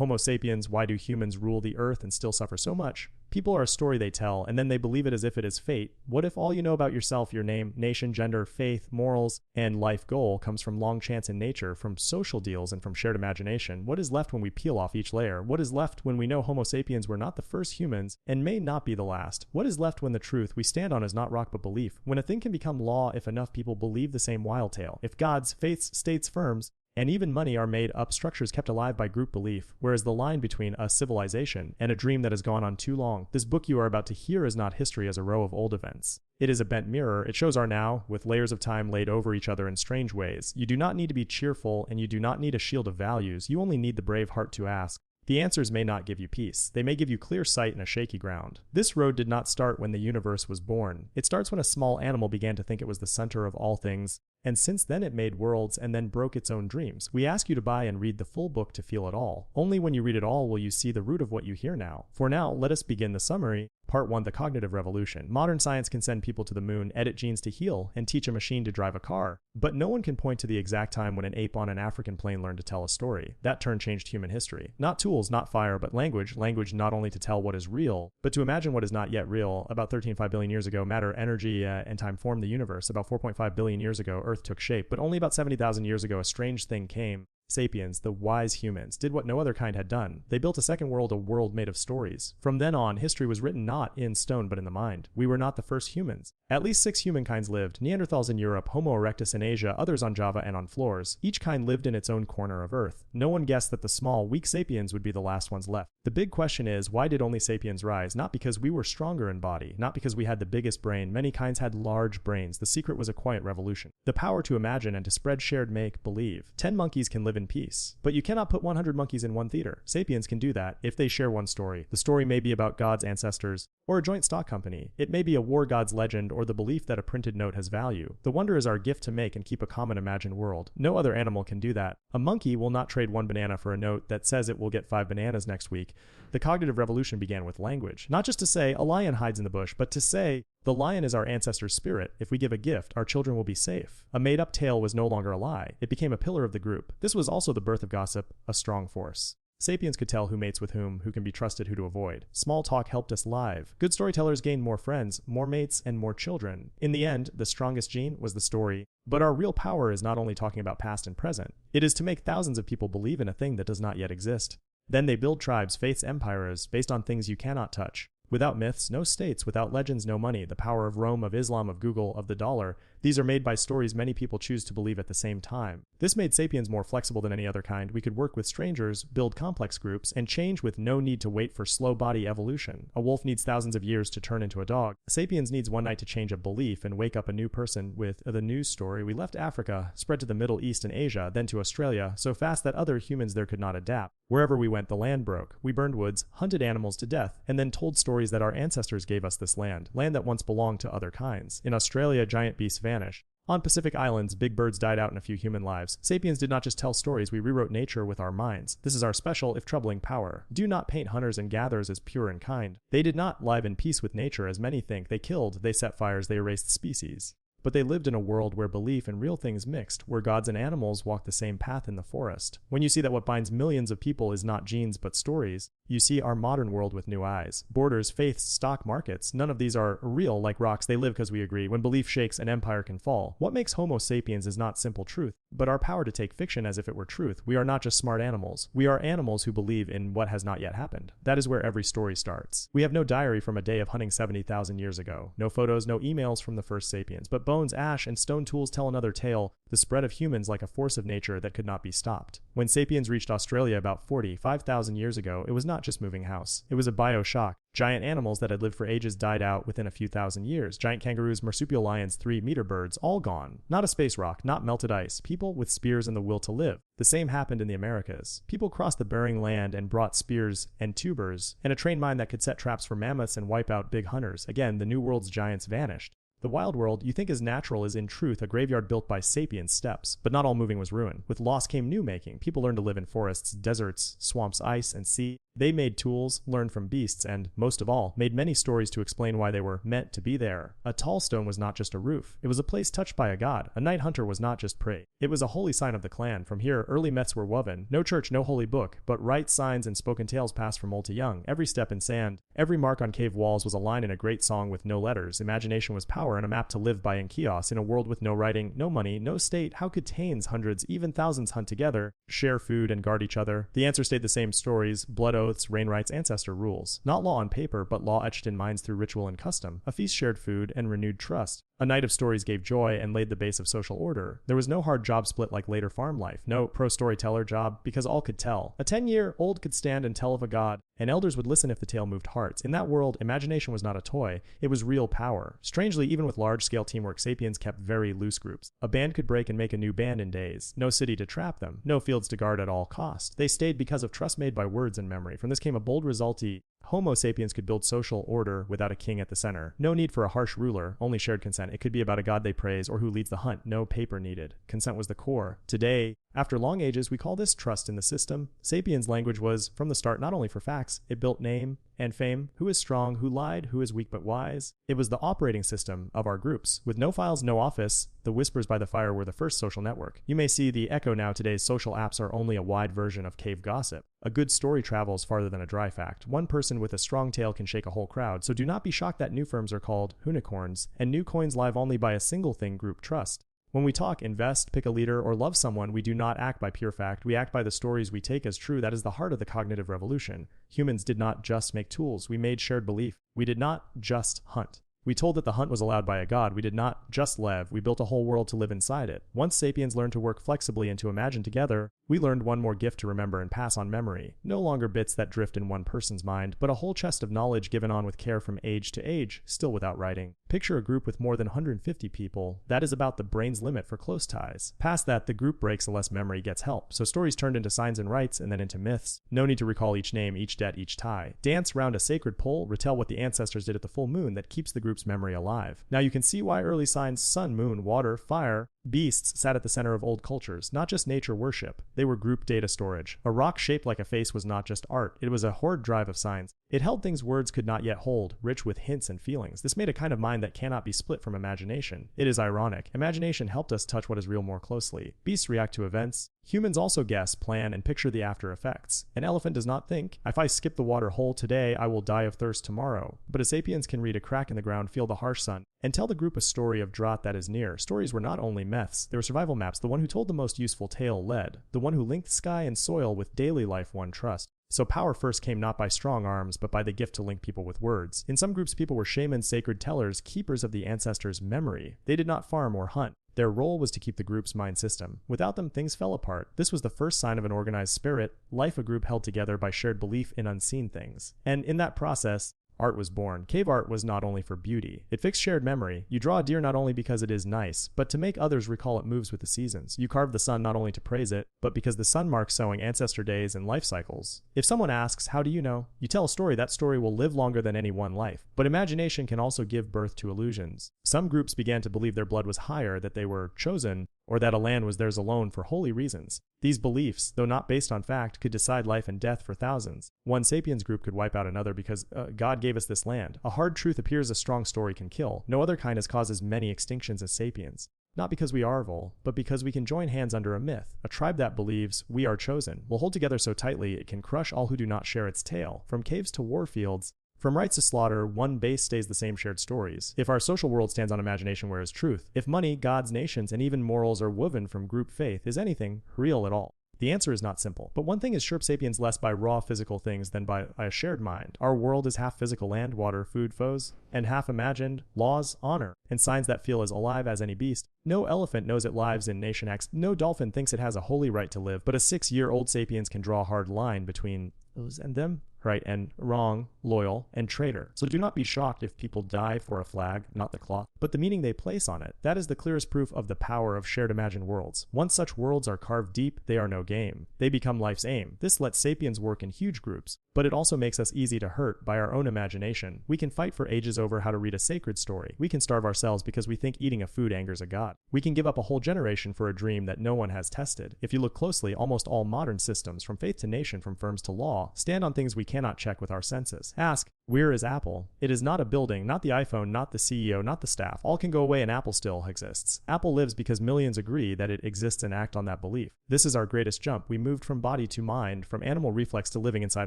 Homo sapiens, why do humans rule the earth and still suffer so much? People are a story they tell, and then they believe it as if it is fate. What if all you know about yourself, your name, nation, gender, faith, morals, and life goal comes from long chance in nature, from social deals, and from shared imagination? What is left when we peel off each layer? What is left when we know Homo sapiens were not the first humans and may not be the last? What is left when the truth we stand on is not rock but belief? When a thing can become law if enough people believe the same wild tale? If gods, faiths, states, firms, and even money are made up structures kept alive by group belief, whereas the line between a civilization and a dream that has gone on too long. This book you are about to hear is not history as a row of old events. It is a bent mirror. It shows our now, with layers of time laid over each other in strange ways. You do not need to be cheerful, and you do not need a shield of values. You only need the brave heart to ask. The answers may not give you peace. They may give you clear sight in a shaky ground. This road did not start when the universe was born. It starts when a small animal began to think it was the center of all things, and since then it made worlds and then broke its own dreams. We ask you to buy and read the full book to feel it all. Only when you read it all will you see the root of what you hear now. For now, let us begin the summary. Part 1, the cognitive revolution. Modern science can send people to the moon, edit genes to heal, and teach a machine to drive a car. But no one can point to the exact time when an ape on an African plain learned to tell a story. That turn changed human history. Not tools, not fire, but language. Language not only to tell what is real, but to imagine what is not yet real. About 13.5 billion years ago, matter, energy, and time formed the universe. About 4.5 billion years ago, Earth took shape. But only about 70,000 years ago, a strange thing came. Sapiens, the wise humans, did what no other kind had done. They built a second world, a world made of stories. From then on, history was written not in stone but in the mind. We were not the first humans. At least 6 humankinds lived. Neanderthals in Europe, Homo erectus in Asia, others on Java and on floors. Each kind lived in its own corner of Earth. No one guessed that the small, weak sapiens would be the last ones left. The big question is, why did only sapiens rise? Not because we were stronger in body, not because we had the biggest brain. Many kinds had large brains. The secret was a quiet revolution. The power to imagine and to spread shared make-believe. 10 monkeys can live in peace. But you cannot put 100 monkeys in one theater. Sapiens can do that if they share one story. The story may be about God's ancestors or a joint stock company. It may be a war god's legend or the belief that a printed note has value. The wonder is our gift to make and keep a common imagined world. No other animal can do that. A monkey will not trade 1 banana for a note that says it will get 5 bananas next week. The cognitive revolution began with language. Not just to say a lion hides in the bush, but to say the lion is our ancestor's spirit. If we give a gift, our children will be safe. A made-up tale was no longer a lie. It became a pillar of the group. This was also the birth of gossip, a strong force. Sapiens could tell who mates with whom, who can be trusted, who to avoid. Small talk helped us live. Good storytellers gained more friends, more mates, and more children. In the end, the strongest gene was the story. But our real power is not only talking about past and present. It is to make thousands of people believe in a thing that does not yet exist. Then they build tribes, faiths, empires, based on things you cannot touch. Without myths, no states. Without legends, no money. The power of Rome, of Islam, of Google, of the dollar. These are made by stories many people choose to believe at the same time. This made sapiens more flexible than any other kind. We could work with strangers, build complex groups, and change with no need to wait for slow body evolution. A wolf needs thousands of years to turn into a dog. Sapiens needs one night to change a belief and wake up a new person with the news story. We left Africa, spread to the Middle East and Asia, then to Australia, so fast that other humans there could not adapt. Wherever we went, the land broke. We burned woods, hunted animals to death, and then told stories that our ancestors gave us this land that once belonged to other kinds. In Australia, giant beasts vanished. On Pacific Islands, big birds died out in a few human lives. Sapiens did not just tell stories, we rewrote nature with our minds. This is our special, if troubling, power. Do not paint hunters and gatherers as pure and kind. They did not live in peace with nature, as many think. They killed, they set fires, they erased species. But they lived in a world where belief and real things mixed, where gods and animals walked the same path in the forest. When you see that what binds millions of people is not genes but stories, you see our modern world with new eyes. Borders, faiths, stock markets, none of these are real like rocks. They live because we agree. When belief shakes, an empire can fall. What makes Homo sapiens is not simple truth, but our power to take fiction as if it were truth. We are not just smart animals. We are animals who believe in what has not yet happened. That is where every story starts. We have no diary from a day of hunting 70,000 years ago. No photos, no emails from the first sapiens, but bones, ash, and stone tools tell another tale, the spread of humans like a force of nature that could not be stopped. When sapiens reached Australia about 45,000 years ago, it was not just moving house. It was a bioshock. Giant animals that had lived for ages died out within a few thousand years. Giant kangaroos, marsupial lions, 3-meter birds, all gone. Not a space rock, not melted ice. People with spears and the will to live. The same happened in the Americas. People crossed the Bering Land and brought spears and tubers, and a trained mind that could set traps for mammoths and wipe out big hunters. Again, the New World's giants vanished. The wild world you think is natural is in truth a graveyard built by sapiens' steps, but not all moving was ruin. With loss came new making. People learned to live in forests, deserts, swamps, ice, and sea. They made tools, learned from beasts, and, most of all, made many stories to explain why they were meant to be there. A tall stone was not just a roof. It was a place touched by a god. A night hunter was not just prey. It was a holy sign of the clan. From here, early myths were woven. No church, no holy book, but rites, signs, and spoken tales passed from old to young. Every step in sand, every mark on cave walls was a line in a great song with no letters. Imagination was power and a map to live by in chaos. In a world with no writing, no money, no state, how could tanes, hundreds, even thousands hunt together, share food, and guard each other? The answer stayed the same: stories, blood oaths, rain rites, ancestor rules. Not law on paper, but law etched in minds through ritual and custom. A feast shared food and renewed trust. A night of stories gave joy and laid the base of social order. There was no hard job split like later farm life. No pro-storyteller job, because all could tell. A 10-year-old could stand and tell of a god, and elders would listen if the tale moved hearts. In that world, imagination was not a toy. It was real power. Strangely, even with large-scale teamwork, Sapiens kept very loose groups. A band could break and make a new band in days. No city to trap them. No fields to guard at all cost. They stayed because of trust made by words and memory. From this came a bold result. Homo sapiens could build social order without a king at the center. No need for a harsh ruler, only shared consent. It could be about a god they praise or who leads the hunt. No paper needed. Consent was the core. Today, after long ages, we call this trust in the system. Sapiens' language was, from the start, not only for facts. It built name and fame. Who is strong? Who lied? Who is weak but wise? It was the operating system of our groups. With no files, no office, the whispers by the fire were the first social network. You may see the echo now. Today's social apps are only a wide version of cave gossip. A good story travels farther than a dry fact. One person with a strong tale can shake a whole crowd, so do not be shocked that new firms are called unicorns, and new coins live only by a single thing: group trust. When we talk, invest, pick a leader, or love someone, we do not act by pure fact. We act by the stories we take as true. That is the heart of the cognitive revolution. Humans did not just make tools. We made shared belief. We did not just hunt. We told that the hunt was allowed by a god. We did not just live. We built a whole world to live inside it. Once sapiens learned to work flexibly and to imagine together, we learned one more gift to remember and pass on: memory. No longer bits that drift in one person's mind, but a whole chest of knowledge given on with care from age to age, still without writing. Picture a group with more than 150 people. That is about the brain's limit for close ties. Past that, the group breaks unless memory gets help. So stories turned into signs and rites, and then into myths. No need to recall each name, each debt, each tie. Dance round a sacred pole, retell what the ancestors did at the full moon that keeps the group's memory alive. Now you can see why early signs: sun, moon, water, fire, beasts sat at the center of old cultures. Not just nature worship. They were group data storage. A rock shaped like a face was not just art. It was a hoard drive of signs. It held things words could not yet hold, rich with hints and feelings. This made a kind of mind that cannot be split from imagination. It is ironic. Imagination helped us touch what is real more closely. Beasts react to events. Humans also guess, plan, and picture the after effects. An elephant does not think, if I skip the water hole today, I will die of thirst tomorrow. But a sapiens can read a crack in the ground, feel the harsh sun, and tell the group a story of drought that is near. Stories were not only myths, they were survival maps. The one who told the most useful tale led. The one who linked sky and soil with daily life won trust. So power first came not by strong arms, but by the gift to link people with words. In some groups, people were shamans, sacred tellers, keepers of the ancestors' memory. They did not farm or hunt. Their role was to keep the group's mind system. Without them, things fell apart. This was the first sign of an organized spirit, life a group held together by shared belief in unseen things. And in that process, art was born. Cave art was not only for beauty. It fixed shared memory. You draw a deer not only because it is nice, but to make others recall it moves with the seasons. You carve the sun not only to praise it, but because the sun marks sowing, ancestor days, and life cycles. If someone asks, how do you know? You tell a story. That story will live longer than any one life. But imagination can also give birth to illusions. Some groups began to believe their blood was higher, that they were chosen, or that a land was theirs alone for holy reasons. These beliefs, though not based on fact, could decide life and death for thousands. One sapiens group could wipe out another because God gave us this land. A hard truth appears, a strong story can kill. No other kind has caused as many extinctions as sapiens. Not because we are evil, but because we can join hands under a myth. A tribe that believes we are chosen will hold together so tightly it can crush all who do not share its tale. From caves to war fields, from rights to slaughter, one base stays the same: shared stories. If our social world stands on imagination, where is truth? If money, gods, nations, and even morals are woven from group faith, is anything real at all? The answer is not simple. But one thing is sure: sapiens less by raw physical things than by a shared mind. Our world is half physical: land, water, food, foes, and half imagined: laws, honor, and signs that feel as alive as any beast. No elephant knows it lives in Nation X. No dolphin thinks it has a holy right to live. But a 6-year-old sapiens can draw a hard line between those and them. Right and wrong, loyal, and traitor. So do not be shocked if people die for a flag, not the cloth, but the meaning they place on it. That is the clearest proof of the power of shared imagined worlds. Once such worlds are carved deep, they are no game. They become life's aim. This lets sapiens work in huge groups, but it also makes us easy to hurt by our own imagination. We can fight for ages over how to read a sacred story. We can starve ourselves because we think eating a food angers a god. We can give up a whole generation for a dream that no one has tested. If you look closely, almost all modern systems, from faith to nation, from firms to law, stand on things we cannot check with our senses. Ask, where is Apple? It is not a building, not the iPhone, not the CEO, not the staff. All can go away and Apple still exists. Apple lives because millions agree that it exists and act on that belief. This is our greatest jump. We moved from body to mind, from animal reflex to living inside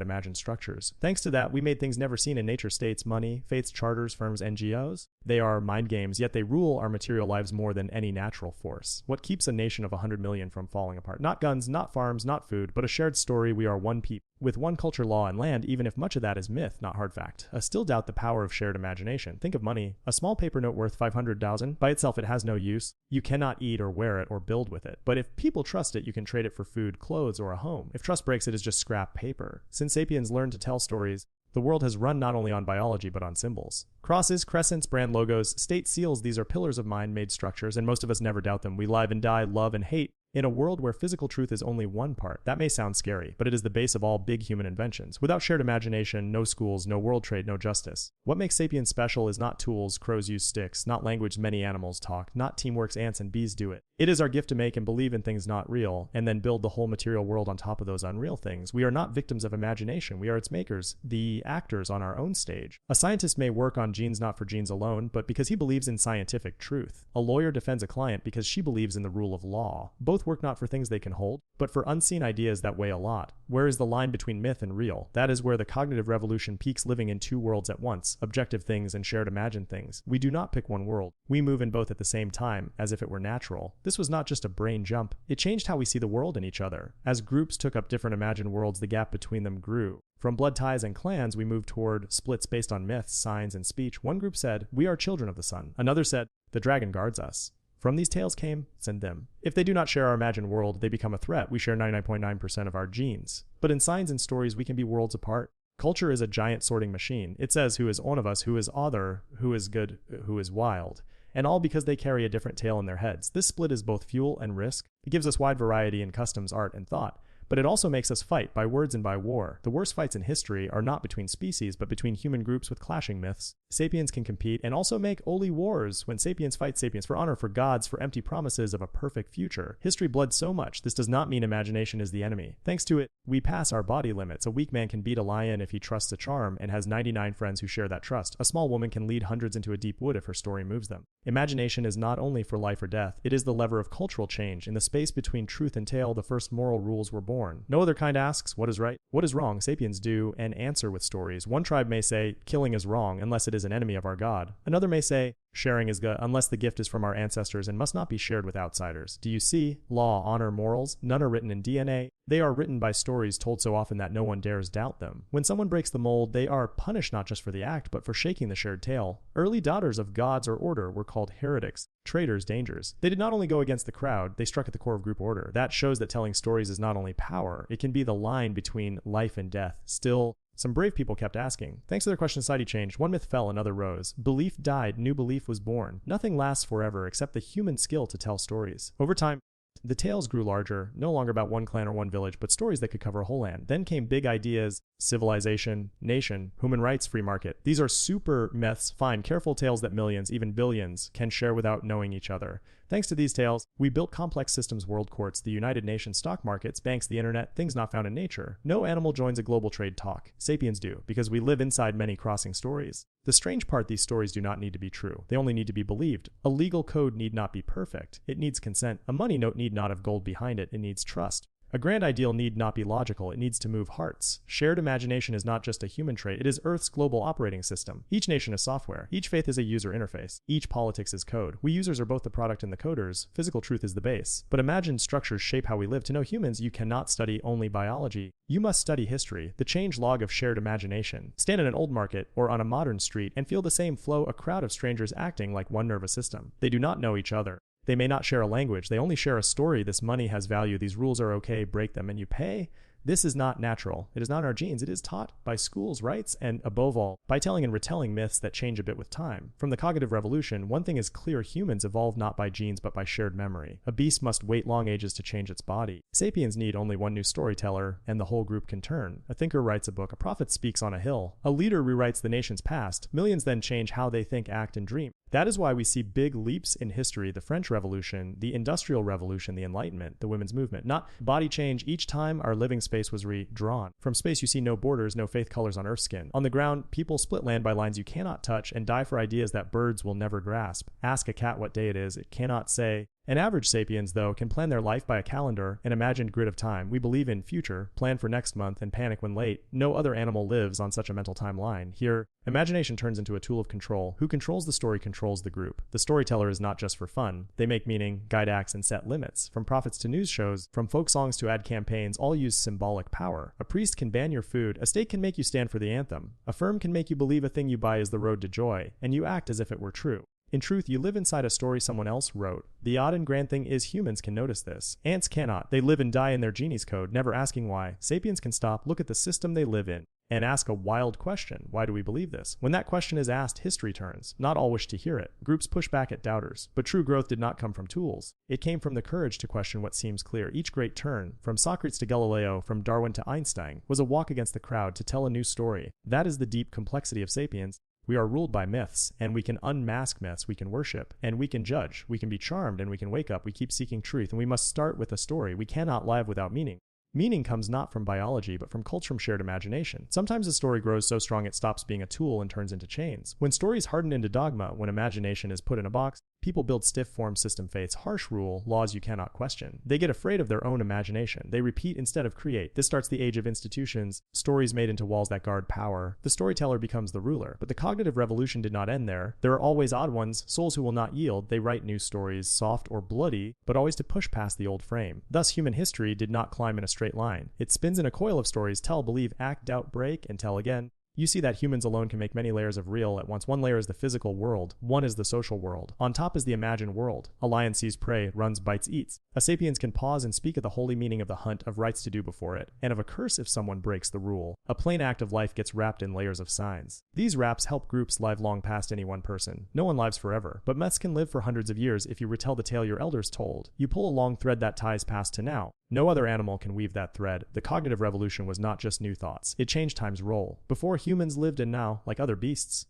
imagined structures. Thanks to that, we made things never seen in nature: states, money, faiths, charters, firms, NGOs. They are mind games, yet they rule our material lives more than any natural force. What keeps a nation of 100 million from falling apart? Not guns, not farms, not food, but a shared story. We are one people, with one culture, law, and land, even if much of that is myth, not hard fact. I still doubt the power of shared imagination. Think of money. A small paper note worth 500,000. By itself, it has no use. You cannot eat or wear it or build with it. But if people trust it, you can trade it for food, clothes, or a home. If trust breaks, it is just scrap paper. Since sapiens learned to tell stories, the world has run not only on biology, but on symbols. Crosses, crescents, brand logos, state seals, these are pillars of mind-made structures, and most of us never doubt them. We live and die, love and hate, in a world where physical truth is only one part. That may sound scary, but it is the base of all big human inventions. Without shared imagination, no schools, no world trade, no justice. What makes sapiens special is not tools, crows use sticks, not language many animals talk, not teamwork, ants and bees do it. It is our gift to make and believe in things not real, and then build the whole material world on top of those unreal things. We are not victims of imagination. We are its makers, the actors on our own stage. A scientist may work on genes not for genes alone, but because he believes in scientific truth. A lawyer defends a client because she believes in the rule of law. Both work not for things they can hold, but for unseen ideas that weigh a lot. Where is the line between myth and real? That is where the cognitive revolution peaks, living in two worlds at once, objective things and shared imagined things. We do not pick one world. We move in both at the same time, as if it were natural. This was not just a brain jump. It changed how we see the world and each other. As groups took up different imagined worlds, the gap between them grew. From blood ties and clans, we moved toward splits based on myths, signs, and speech. One group said, we are children of the sun. Another said, the dragon guards us. From these tales came, send them. If they do not share our imagined world, they become a threat. We share 99.9% of our genes. But in signs and stories, we can be worlds apart. Culture is a giant sorting machine. It says who is one of us, who is other, who is good, who is wild. And all because they carry a different tale in their heads. This split is both fuel and risk. It gives us wide variety in customs, art, and thought. But it also makes us fight by words and by war. The worst fights in history are not between species, but between human groups with clashing myths. Sapiens can compete and also make holy wars when sapiens fight sapiens for honor, for gods, for empty promises of a perfect future. History bled so much. This does not mean imagination is the enemy. Thanks to it, we pass our body limits. A weak man can beat a lion if he trusts a charm and has 99 friends who share that trust. A small woman can lead hundreds into a deep wood if her story moves them. Imagination is not only for life or death, it is the lever of cultural change. In the space between truth and tale, the first moral rules were born. No other kind asks, what is right? What is wrong? Sapiens do, and answer with stories. One tribe may say, killing is wrong unless it is an enemy of our God. Another may say, sharing is good unless the gift is from our ancestors and must not be shared with outsiders. Do you see? Law, honor, morals, none are written in DNA. They are written by stories told so often that no one dares doubt them. When someone breaks the mold, they are punished not just for the act, but for shaking the shared tale. Early daughters of gods or order were called heretics, traitors, dangers. They did not only go against the crowd, they struck at the core of group order. That shows that telling stories is not only power, it can be the line between life and death. Still, some brave people kept asking. Thanks to their question, society changed. One myth fell, another rose. Belief died, new belief was born. Nothing lasts forever except the human skill to tell stories. Over time, the tales grew larger, no longer about one clan or one village, but stories that could cover a whole land. Then came big ideas, civilization, nation, human rights, free market. These are super myths, fine, careful tales that millions, even billions, can share without knowing each other. Thanks to these tales, we built complex systems, world courts, the United Nations, stock markets, banks, the internet, things not found in nature. No animal joins a global trade talk. Sapiens do, because we live inside many crossing stories. The strange part, these stories do not need to be true. They only need to be believed. A legal code need not be perfect. It needs consent. A money note need not have gold behind it. It needs trust. A grand ideal need not be logical, it needs to move hearts. Shared imagination is not just a human trait, it is Earth's global operating system. Each nation is software, each faith is a user interface, each politics is code. We users are both the product and the coders, physical truth is the base. But imagined structures shape how we live. To know humans, you cannot study only biology. You must study history, the change log of shared imagination. Stand in an old market or on a modern street and feel the same flow, a crowd of strangers acting like one nervous system. They do not know each other. They may not share a language, they only share a story. This money has value, these rules are okay, break them and you pay. This is not natural. It is not in our genes. It is taught by schools, rights, and above all, by telling and retelling myths that change a bit with time. From the cognitive revolution, one thing is clear: humans evolved not by genes but by shared memory. A beast must wait long ages to change its body. Sapiens need only one new storyteller, and the whole group can turn. A thinker writes a book, a prophet speaks on a hill. A leader rewrites the nation's past. Millions then change how they think, act, and dream. That is why we see big leaps in history: the French Revolution, the Industrial Revolution, the Enlightenment, the women's movement. Not body change. Each time our living space was redrawn. From space you see no borders, no faith colors on Earth's skin. On the ground, people split land by lines you cannot touch and die for ideas that birds will never grasp. Ask a cat what day it is, it cannot say. An average sapiens, though, can plan their life by a calendar, an imagined grid of time. We believe in future, plan for next month, and panic when late. No other animal lives on such a mental timeline. Here, imagination turns into a tool of control. Who controls the story controls the group. The storyteller is not just for fun. They make meaning, guide acts, and set limits. From prophets to news shows, from folk songs to ad campaigns, all use symbolic power. A priest can ban your food. A state can make you stand for the anthem. A firm can make you believe a thing you buy is the road to joy, and you act as if it were true. In truth, you live inside a story someone else wrote. The odd and grand thing is humans can notice this. Ants cannot. They live and die in their genie's code, never asking why. Sapiens can stop, look at the system they live in, and ask a wild question. Why do we believe this? When that question is asked, history turns. Not all wish to hear it. Groups push back at doubters. But true growth did not come from tools. It came from the courage to question what seems clear. Each great turn, from Socrates to Galileo, from Darwin to Einstein, was a walk against the crowd to tell a new story. That is the deep complexity of Sapiens. We are ruled by myths, and we can unmask myths, we can worship, and we can judge. We can be charmed, and we can wake up. We keep seeking truth, and we must start with a story. We cannot live without meaning. Meaning comes not from biology, but from culture, from shared imagination. Sometimes a story grows so strong it stops being a tool and turns into chains. When stories harden into dogma, when imagination is put in a box, people build stiff form system faiths, harsh rule, laws you cannot question. They get afraid of their own imagination. They repeat instead of create. This starts the age of institutions, stories made into walls that guard power. The storyteller becomes the ruler. But the cognitive revolution did not end there. There are always odd ones, souls who will not yield. They write new stories, soft or bloody, but always to push past the old frame. Thus, human history did not climb in a straight line. It spins in a coil of stories: tell, believe, act, doubt, break, and tell again. You see that humans alone can make many layers of real at once. One layer is the physical world. One is the social world. On top is the imagined world. A lion sees prey, runs, bites, eats. A sapiens can pause and speak of the holy meaning of the hunt, of rights to do before it, and of a curse if someone breaks the rule. A plain act of life gets wrapped in layers of signs. These wraps help groups live long past any one person. No one lives forever, but myths can live for hundreds of years if you retell the tale your elders told. You pull a long thread that ties past to now. No other animal can weave that thread. The cognitive revolution was not just new thoughts. It changed time's role. Before, humans lived and now, like other beasts.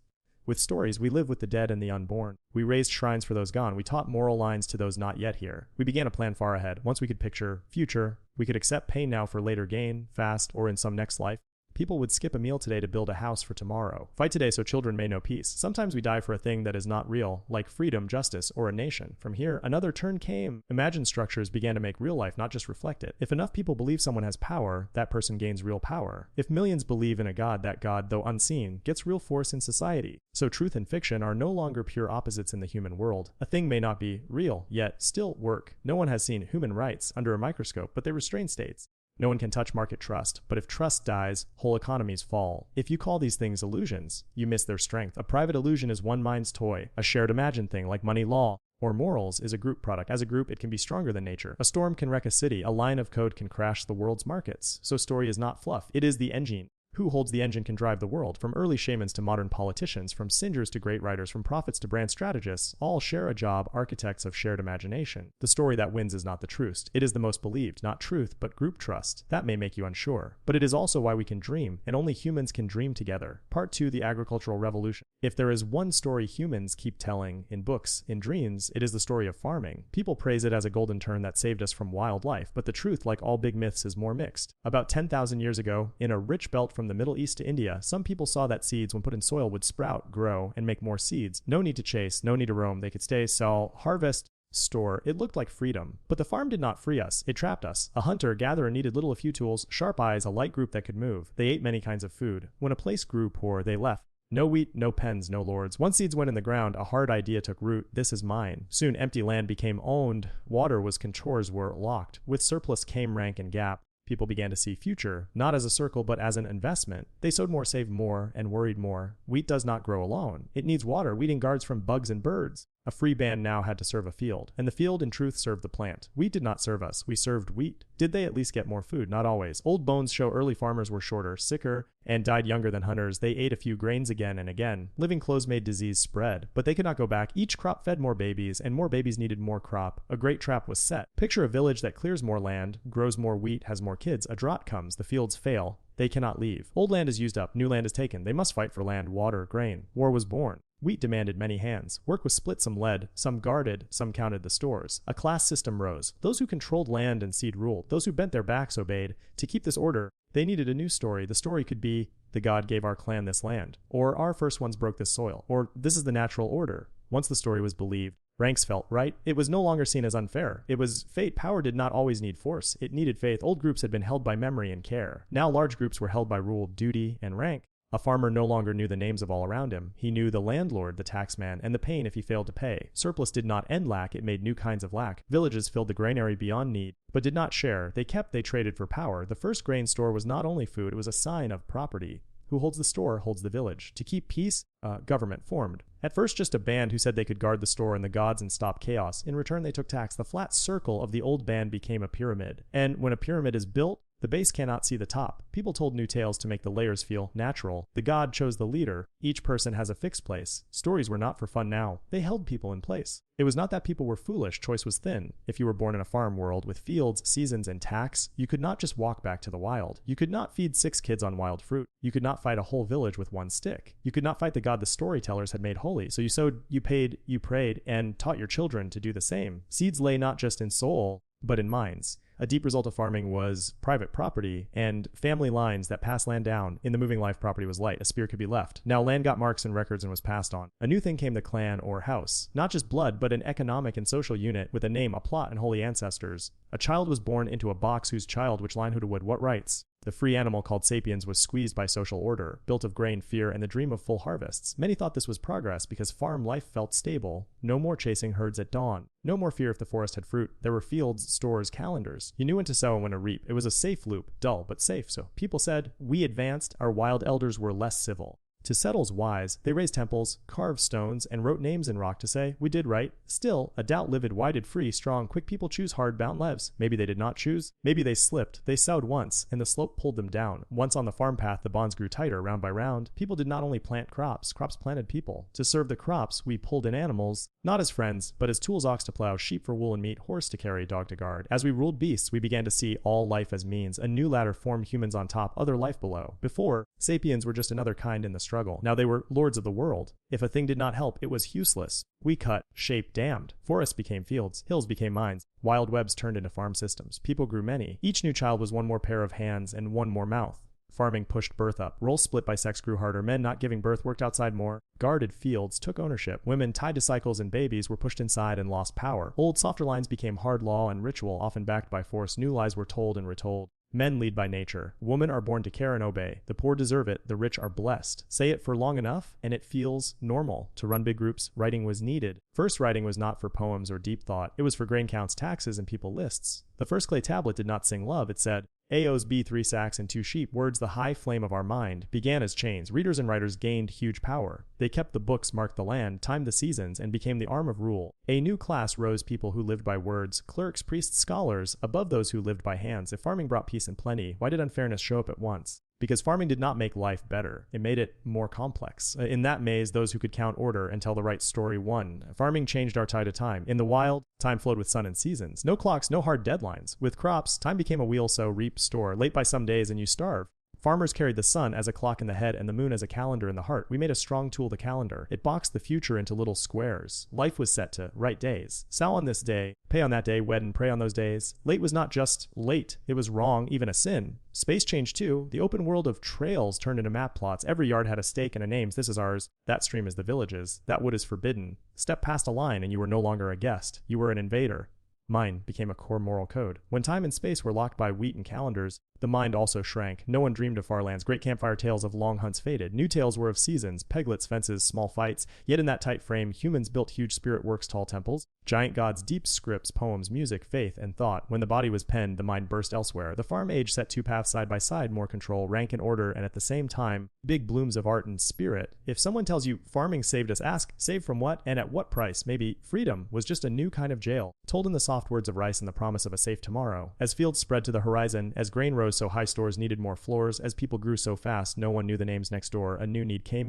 With stories, we live with the dead and the unborn. We raised shrines for those gone. We taught moral lines to those not yet here. We began to plan far ahead. Once we could picture future, we could accept pain now for later gain, fast, or in some next life. People would skip a meal today to build a house for tomorrow. Fight today so children may know peace. Sometimes we die for a thing that is not real, like freedom, justice, or a nation. From here, another turn came. Imagined structures began to make real life, not just reflect it. If enough people believe someone has power, that person gains real power. If millions believe in a god, that god, though unseen, gets real force in society. So truth and fiction are no longer pure opposites in the human world. A thing may not be real, yet still work. No one has seen human rights under a microscope, but they restrain states. No one can touch market trust, but if trust dies, whole economies fall. If you call these things illusions, you miss their strength. A private illusion is one mind's toy. A shared imagined thing, like money, law, or morals, is a group product. As a group, it can be stronger than nature. A storm can wreck a city. A line of code can crash the world's markets. So story is not fluff. It is the engine. Who holds the engine can drive the world. From early shamans to modern politicians, from singers to great writers, from prophets to brand strategists, all share a job, architects of shared imagination. The story that wins is not the truth. It is the most believed, not truth, but group trust. That may make you unsure. But it is also why we can dream, and only humans can dream together. Part 2, the agricultural revolution. If there is one story humans keep telling, in books, in dreams, it is the story of farming. People praise it as a golden turn that saved us from wildlife, but the truth, like all big myths, is more mixed. About 10,000 years ago, in a rich belt from the Middle East to India, some people saw that seeds, when put in soil, would sprout, grow, and make more seeds. No need to chase, no need to roam. They could stay, sell, harvest, store. It looked like freedom. But the farm did not free us. It trapped us. A hunter-gatherer needed little a few tools, sharp eyes, a light group that could move. They ate many kinds of food. When a place grew poor, they left. No wheat, no pens, no lords. Once seeds went in the ground, a hard idea took root. This is mine. Soon empty land became owned. Water was contours were locked. With surplus came rank and gap. People began to see future, not as a circle, but as an investment. They sowed more, saved more, and worried more. Wheat does not grow alone. It needs water, weeding guards from bugs and birds. A free band now had to serve a field, and the field in truth served the plant. Wheat did not serve us, we served wheat. Did they at least get more food? Not always. Old bones show early farmers were shorter, sicker, and died younger than hunters. They ate a few grains again and again. Living clothes made disease spread, but they could not go back. Each crop fed more babies, and more babies needed more crop. A great trap was set. Picture a village that clears more land, grows more wheat, has more kids. A drought comes, the fields fail. They cannot leave. Old land is used up, new land is taken. They must fight for land, water, grain. War was born. Wheat demanded many hands. Work was split, some led, some guarded, some counted the stores. A class system rose. Those who controlled land and seed ruled. Those who bent their backs obeyed. To keep this order, they needed a new story. The story could be, the god gave our clan this land. Or, our first ones broke this soil. Or, this is the natural order. Once the story was believed, ranks felt right. It was no longer seen as unfair. It was fate. Power did not always need force. It needed faith. Old groups had been held by memory and care. Now large groups were held by rule, duty, and rank. A farmer no longer knew the names of all around him. He knew the landlord, the taxman, and the pain if he failed to pay. Surplus did not end lack, it made new kinds of lack. Villages filled the granary beyond need, but did not share. They kept, they traded for power. The first grain store was not only food, it was a sign of property. Who holds the store holds the village. To keep peace, government formed. At first just a band who said they could guard the store and the gods and stop chaos. In return they took tax. The flat circle of the old band became a pyramid. And when a pyramid is built, the base cannot see the top. People told new tales to make the layers feel natural. The god chose the leader. Each person has a fixed place. Stories were not for fun now. They held people in place. It was not that people were foolish. Choice was thin. If you were born in a farm world with fields, seasons, and tax, you could not just walk back to the wild. You could not feed 6 kids on wild fruit. You could not fight a whole village with 1 stick. You could not fight the god the storytellers had made holy. So you sowed, you paid, you prayed, and taught your children to do the same. Seeds lay not just in soul, but in minds. A deep result of farming was private property and family lines that passed land down. In the moving life, property was light. A spear could be left. Now land got marks and records and was passed on. A new thing came the clan or house. Not just blood, but an economic and social unit with a name, a plot, and holy ancestors. A child was born into a box whose child, which line who would, what rights. The free animal called sapiens was squeezed by social order, built of grain, fear, and the dream of full harvests. Many thought this was progress because farm life felt stable. No more chasing herds at dawn. No more fear if the forest had fruit. There were fields, stores, calendars. You knew when to sow and when to reap. It was a safe loop, dull but safe. So people said, we advanced, our wild elders were less civil. To settle's wise, they raised temples, carved stones, and wrote names in rock to say, we did right. Still, a doubt livid, why did free, strong, quick people choose hard-bound lives? Maybe they did not choose. Maybe they slipped. They sowed once, and the slope pulled them down. Once on the farm path, the bonds grew tighter, round by round. People did not only plant crops planted people. To serve the crops, we pulled in animals, not as friends, but as tools, ox to plow, sheep for wool and meat, horse to carry, dog to guard. As we ruled beasts, we began to see all life as means. A new ladder formed humans on top, other life below. Before, sapiens were just another kind in the struggle. Now they were lords of the world. If a thing did not help, it was useless. We cut, shaped, damned. Forests became fields, hills became mines. Wild webs turned into farm systems. People grew many. Each new child was one more pair of hands and one more mouth. Farming pushed birth up. Roles split by sex grew harder. Men not giving birth worked outside more. Guarded fields took ownership. Women tied to cycles and babies were pushed inside and lost power. Old, softer lines became hard law and ritual, often backed by force. New lies were told and retold. Men lead by nature. Women are born to care and obey. The poor deserve it. The rich are blessed. Say it for long enough, and it feels normal. To run big groups, writing was needed. First writing was not for poems or deep thought. It was for grain counts, taxes, and people lists. The first clay tablet did not sing love. It said, Aos B 3 sacks and 2 sheep. Words, the high flame of our mind, began as chains. Readers and writers gained huge power. They kept the books, marked the land, timed the seasons, and became the arm of rule. A new class rose, people who lived by words, clerks, priests, scholars, above those who lived by hands. If farming brought peace and plenty, why did unfairness show up at once? Because farming did not make life better. It made it more complex. In that maze, those who could count order and tell the right story won. Farming changed our tide of time. In the wild, time flowed with sun and seasons. No clocks, no hard deadlines. With crops, time became a wheel, sow, reap, store. Late by some days and you starve. Farmers carried the sun as a clock in the head and the moon as a calendar in the heart. We made a strong tool, the calendar. It boxed the future into little squares. Life was set to right days. Sow on this day, pay on that day, wed and pray on those days. Late was not just late. It was wrong, even a sin. Space changed too. The open world of trails turned into map plots. Every yard had a stake and a name. This is ours. That stream is the village's. That wood is forbidden. Step past a line and you were no longer a guest. You were an invader. Mine became a core moral code. When time and space were locked by wheat and calendars, The mind also shrank. No one dreamed of far lands. Great campfire tales of long hunts faded. New tales were of seasons, peglets, fences, small fights. Yet in that tight frame, humans built huge spirit works, tall temples. Giant gods, deep scripts, poems, music, faith, and thought. When the body was penned, the mind burst elsewhere. The farm age set two paths side by side, more control, rank and order, and at the same time, big blooms of art and spirit. If someone tells you farming saved us, ask, save from what and at what price? Maybe freedom was just a new kind of jail, told in the soft words of rice and the promise of a safe tomorrow. As fields spread to the horizon, as grain rose so high stores needed more floors, as people grew so fast no one knew the names next door, a new need came.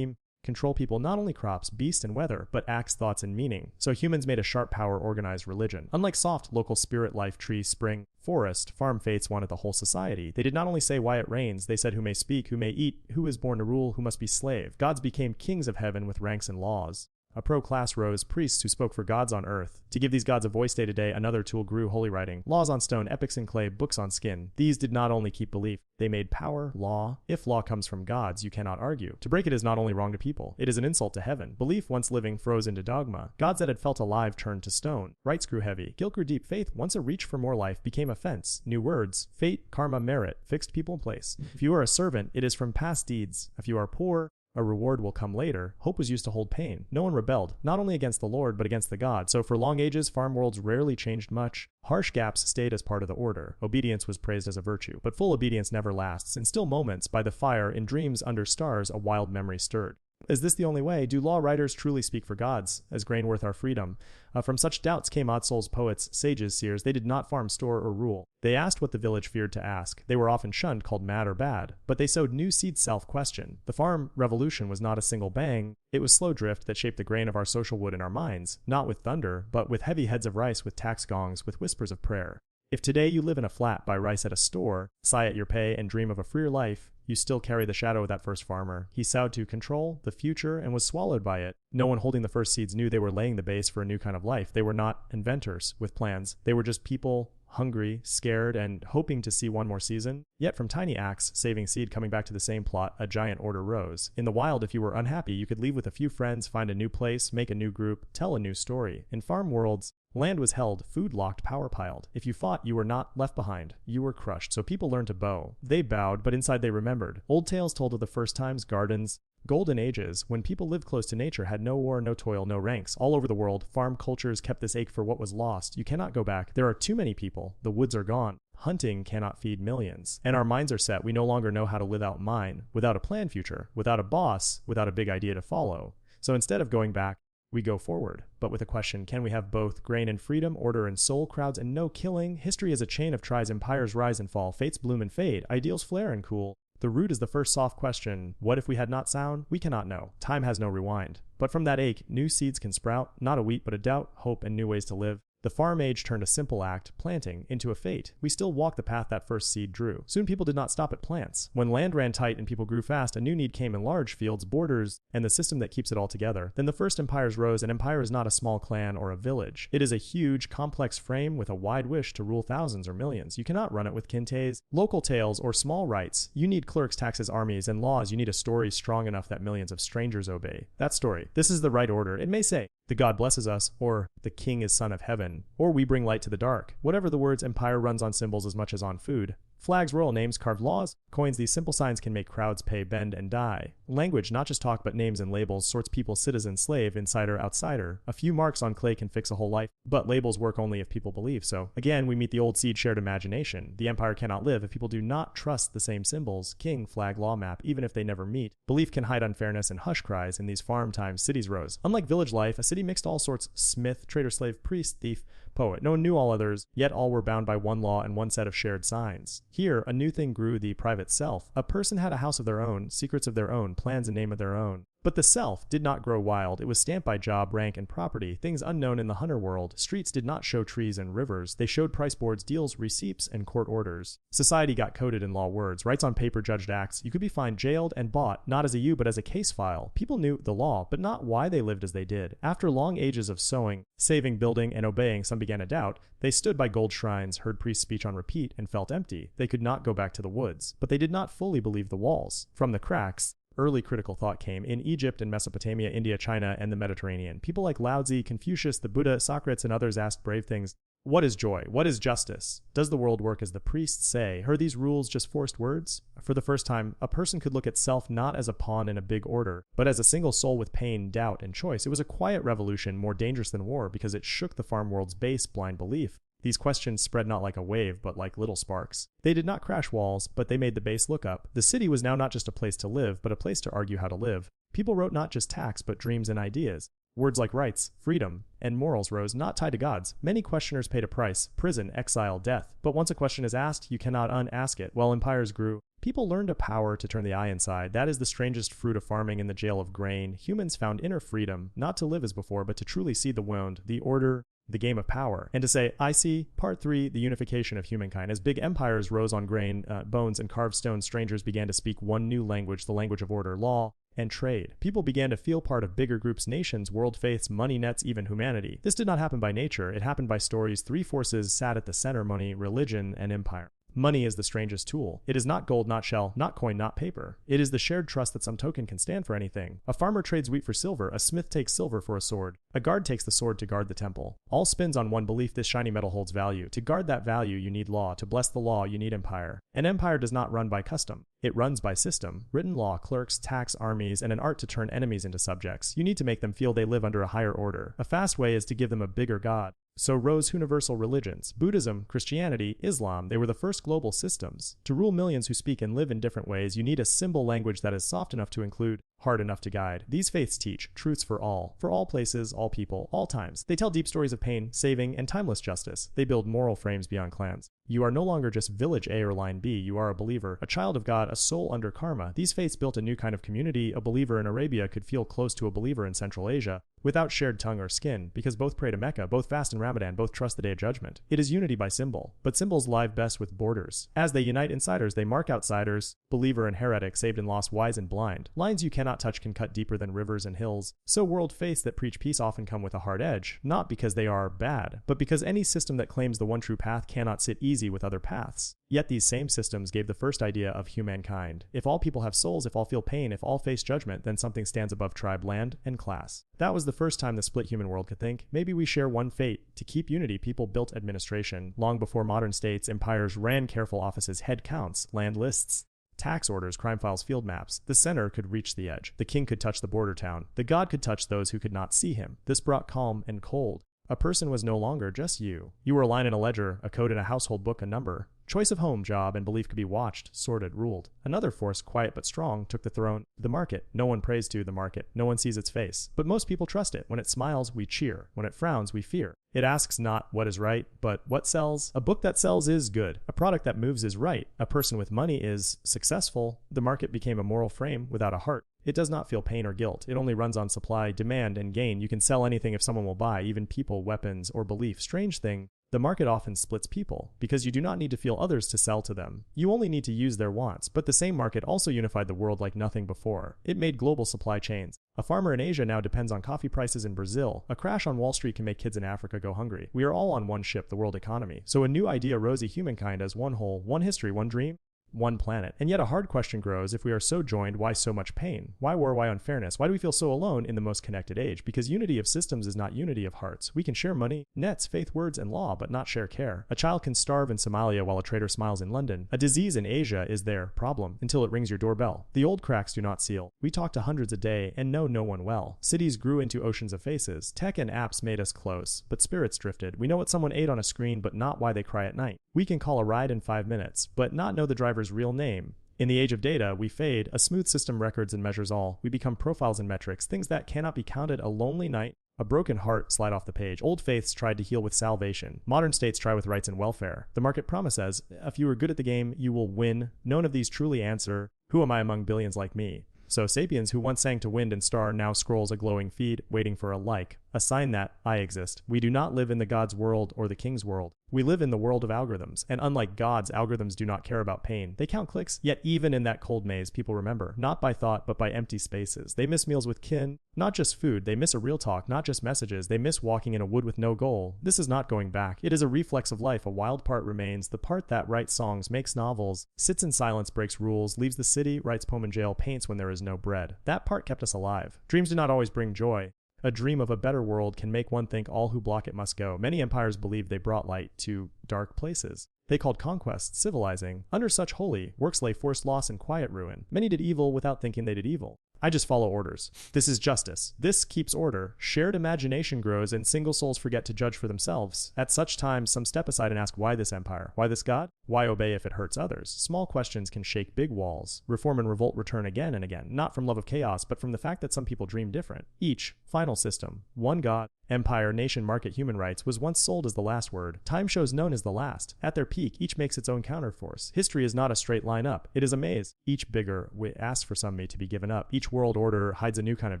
Control people not only crops, beast, and weather, but acts, thoughts, and meaning. So humans made a sharp power organized religion. Unlike soft, local spirit life, tree, spring, forest, farm fates wanted the whole society. They did not only say why it rains, they said who may speak, who may eat, who is born to rule, who must be slave. Gods became kings of heaven with ranks and laws. A pro-class rose, priests who spoke for gods on earth. To give these gods a voice day to day, another tool grew, holy writing. Laws on stone, epics in clay, books on skin. These did not only keep belief, they made power, law. If law comes from gods, you cannot argue. To break it is not only wrong to people, it is an insult to heaven. Belief, once living, froze into dogma. Gods that had felt alive turned to stone. Rights grew heavy. Guilt grew deep. Faith, once a reach for more life, became a fence. New words, fate, karma, merit, fixed people in place. If you are a servant, it is from past deeds. If you are poor, a reward will come later. Hope was used to hold pain. No one rebelled, not only against the Lord, but against the God. So for long ages, farm worlds rarely changed much. Harsh gaps stayed as part of the order. Obedience was praised as a virtue, but full obedience never lasts. In still moments, by the fire, in dreams under stars, a wild memory stirred. Is this the only way? Do law writers truly speak for gods? Is grain worth our freedom? From such doubts came odd souls, poets, sages, seers. They did not farm, store, or rule. They asked what the village feared to ask. They were often shunned, called mad or bad. But they sowed new seed self-question. The farm revolution was not a single bang. It was slow drift that shaped the grain of our social wood in our minds, not with thunder, but with heavy heads of rice, with tax gongs, with whispers of prayer. If today you live in a flat, buy rice at a store, sigh at your pay, and dream of a freer life, you still carry the shadow of that first farmer. He sowed to control the future and was swallowed by it. No one holding the first seeds knew they were laying the base for a new kind of life. They were not inventors with plans. They were just people, hungry, scared, and hoping to see one more season. Yet from tiny acts, saving seed, coming back to the same plot, a giant order rose. In the wild, if you were unhappy, you could leave with a few friends, find a new place, make a new group, tell a new story. In farm worlds, land was held, food locked, power piled. If you fought, you were not left behind. You were crushed. So people learned to bow. They bowed, but inside they remembered. Old tales told of the first times, gardens, golden ages, when people lived close to nature, had no war, no toil, no ranks. All over the world, farm cultures kept this ache for what was lost. You cannot go back. There are too many people. The woods are gone. Hunting cannot feed millions. And our minds are set. We no longer know how to live out mine, without a planned future, without a boss, without a big idea to follow. So instead of going back, we go forward, but with a question: can we have both grain and freedom, order and soul, crowds and no killing? History is a chain of tries, empires rise and fall, fates bloom and fade, ideals flare and cool. The root is the first soft question: what if we had not sound? We cannot know. Time has no rewind. But from that ache, new seeds can sprout, not a wheat, but a doubt, hope, and new ways to live. The farm age turned a simple act, planting, into a fate. We still walk the path that first seed drew. Soon people did not stop at plants. When land ran tight and people grew fast, a new need came in large fields, borders, and the system that keeps it all together. Then the first empires rose. An empire is not a small clan or a village. It is a huge, complex frame with a wide wish to rule thousands or millions. You cannot run it with kintays, local tales, or small rights. You need clerks, taxes, armies, and laws. You need a story strong enough that millions of strangers obey. That story. This is the right order. It may say, the God blesses us, or the king is son of heaven, or we bring light to the dark. Whatever the words, empire runs on symbols as much as on food. Flags, royal names, carved laws, coins, these simple signs can make crowds pay, bend, and die. Language, not just talk but names and labels, sorts people citizen, slave, insider, outsider. A few marks on clay can fix a whole life, but labels work only if people believe. So again, we meet the old seed shared imagination. The empire cannot live if people do not trust the same symbols, king, flag, law map, even if they never meet. Belief can hide unfairness and hush cries. In these farm times, cities rose. Unlike village life, a city mixed all sorts: smith, trader, slave, priest, thief, poet. No one knew all others, yet all were bound by one law and one set of shared signs. Here, a new thing grew: the private self. A person had a house of their own, secrets of their own, plans and name of their own. But the self did not grow wild. It was stamped by job, rank, and property, things unknown in the hunter world. Streets did not show trees and rivers. They showed price boards, deals, receipts, and court orders. Society got coded in law words, rights on paper, judged acts. You could be fined, jailed, and bought, not as a you, but as a case file. People knew the law, but not why they lived as they did. After long ages of sowing, saving, building, and obeying, some began to doubt. They stood by gold shrines, heard priest speech on repeat, and felt empty. They could not go back to the woods, but they did not fully believe the walls. From the cracks, early critical thought came. In Egypt and Mesopotamia, India, China, and the Mediterranean, people like Lao Tzu, Confucius, the Buddha, Socrates, and others asked brave things. What is joy? What is justice? Does the world work as the priests say? Are these rules just forced words? For the first time, a person could look at self not as a pawn in a big order, but as a single soul with pain, doubt, and choice. It was a quiet revolution, more dangerous than war, because it shook the farm world's base blind belief. These questions spread not like a wave, but like little sparks. They did not crash walls, but they made the base look up. The city was now not just a place to live, but a place to argue how to live. People wrote not just tax, but dreams and ideas. Words like rights, freedom, and morals rose, not tied to gods. Many questioners paid a price: prison, exile, death. But once a question is asked, you cannot unask it. While empires grew, people learned a power to turn the eye inside. That is the strangest fruit of farming in the jail of grain. Humans found inner freedom, not to live as before, but to truly see the wound, the order, the game of power. And to say, I see, part 3, the unification of humankind. As big empires rose on grain, bones, and carved stone, strangers began to speak one new language, the language of order, law, and trade. People began to feel part of bigger groups, nations, world faiths, money nets, even humanity. This did not happen by nature. It happened by stories. 3 forces sat at the center: money, religion, and empire. Money is the strangest tool. It is not gold, not shell, not coin, not paper. It is the shared trust that some token can stand for anything. A farmer trades wheat for silver. A smith takes silver for a sword. A guard takes the sword to guard the temple. All spins on one belief: this shiny metal holds value. To guard that value, you need law. To bless the law, you need empire. An empire does not run by custom. It runs by system. Written law, clerks, tax, armies, and an art to turn enemies into subjects. You need to make them feel they live under a higher order. A fast way is to give them a bigger god. So rose universal religions: Buddhism, Christianity, Islam. They were the first global systems. To rule millions who speak and live in different ways, you need a symbol language that is soft enough to include, hard enough to guide. These faiths teach truths for all places, all people, all times. They tell deep stories of pain, saving, and timeless justice. They build moral frames beyond clans. You are no longer just village A or line B. You are a believer, a child of God, a soul under karma. These faiths built a new kind of community. A believer in Arabia could feel close to a believer in Central Asia, without shared tongue or skin, because both pray to Mecca, both fast in Ramadan, both trust the Day of Judgment. It is unity by symbol, but symbols live best with borders. As they unite insiders, they mark outsiders: believer and heretic, saved and lost, wise and blind. Lines you cannot touch can cut deeper than rivers and hills. So world faiths that preach peace often come with a hard edge, not because they are bad, but because any system that claims the one true path cannot sit easy with other paths. Yet these same systems gave the first idea of humankind. If all people have souls, if all feel pain, if all face judgment, then something stands above tribe, land, and class. That was the first time the split human world could think, maybe we share one fate. To keep unity, people built administration. Long before modern states, empires ran careful offices, head counts, land lists, tax orders, crime files, field maps. The center could reach the edge. The king could touch the border town. The god could touch those who could not see him. This brought calm and cold. A person was no longer just you. You were a line in a ledger, a code in a household book, a number. Choice of home, job, and belief could be watched, sorted, ruled. Another force, quiet but strong, took the throne: the market. No one prays to the market. No one sees its face. But most people trust it. When it smiles, we cheer. When it frowns, we fear. It asks not what is right, but what sells. A book that sells is good. A product that moves is right. A person with money is successful. The market became a moral frame without a heart. It does not feel pain or guilt. It only runs on supply, demand, and gain. You can sell anything if someone will buy, even people, weapons, or belief. Strange thing, the market often splits people, because you do not need to feel others to sell to them. You only need to use their wants. But the same market also unified the world like nothing before. It made global supply chains. A farmer in Asia now depends on coffee prices in Brazil. A crash on Wall Street can make kids in Africa go hungry. We are all on one ship, the world economy. So a new idea rose: humankind as one whole, one history, one dream, one planet. And yet a hard question grows: if we are so joined, why so much pain? Why war? Why unfairness? Why do we feel so alone in the most connected age? Because unity of systems is not unity of hearts. We can share money, nets, faith, words, and law, but not share care. A child can starve in Somalia while a trader smiles in London. A disease in Asia is their problem until it rings your doorbell. The old cracks do not seal. We talk to hundreds a day and know no one well. Cities grew into oceans of faces. Tech and apps made us close, but spirits drifted. We know what someone ate on a screen, but not why they cry at night. We can call a ride in 5 minutes, but not know the driver's real name. In the age of data, we fade. A smooth system records and measures all. We become profiles and metrics, things that cannot be counted. A lonely night, a broken heart slide off the page. Old faiths tried to heal with salvation. Modern states try with rights and welfare. The market promises, if you are good at the game, you will win. None of these truly answer, who am I among billions like me? So Sapiens, who once sang to wind and star, now scrolls a glowing feed, waiting for a like, a sign that I exist. We do not live in the God's world or the King's world. We live in the world of algorithms, and unlike gods, algorithms do not care about pain. They count clicks, yet even in that cold maze, people remember, not by thought, but by empty spaces. They miss meals with kin, not just food. They miss a real talk, not just messages. They miss walking in a wood with no goal. This is not going back. It is a reflex of life. A wild part remains, the part that writes songs, makes novels, sits in silence, breaks rules, leaves the city, writes poem in jail, paints when there is no bread. That part kept us alive. Dreams do not always bring joy. A dream of a better world can make one think all who block it must go. Many empires believed they brought light to dark places. They called conquest civilizing. Under such holy, works lay forced loss and quiet ruin. Many did evil without thinking they did evil. I just follow orders. This is justice. This keeps order. Shared imagination grows and single souls forget to judge for themselves. At such times, some step aside and ask, why this empire? Why this god? Why obey if it hurts others? Small questions can shake big walls. Reform and revolt return again and again, not from love of chaos, but from the fact that some people dream different. Each final system, one god, empire, nation, market, human rights, was once sold as the last word. Time shows none as the last. At their peak, each makes its own counterforce. History is not a straight line up. It is a maze. Each bigger asks for some to be given up. Each world order hides a new kind of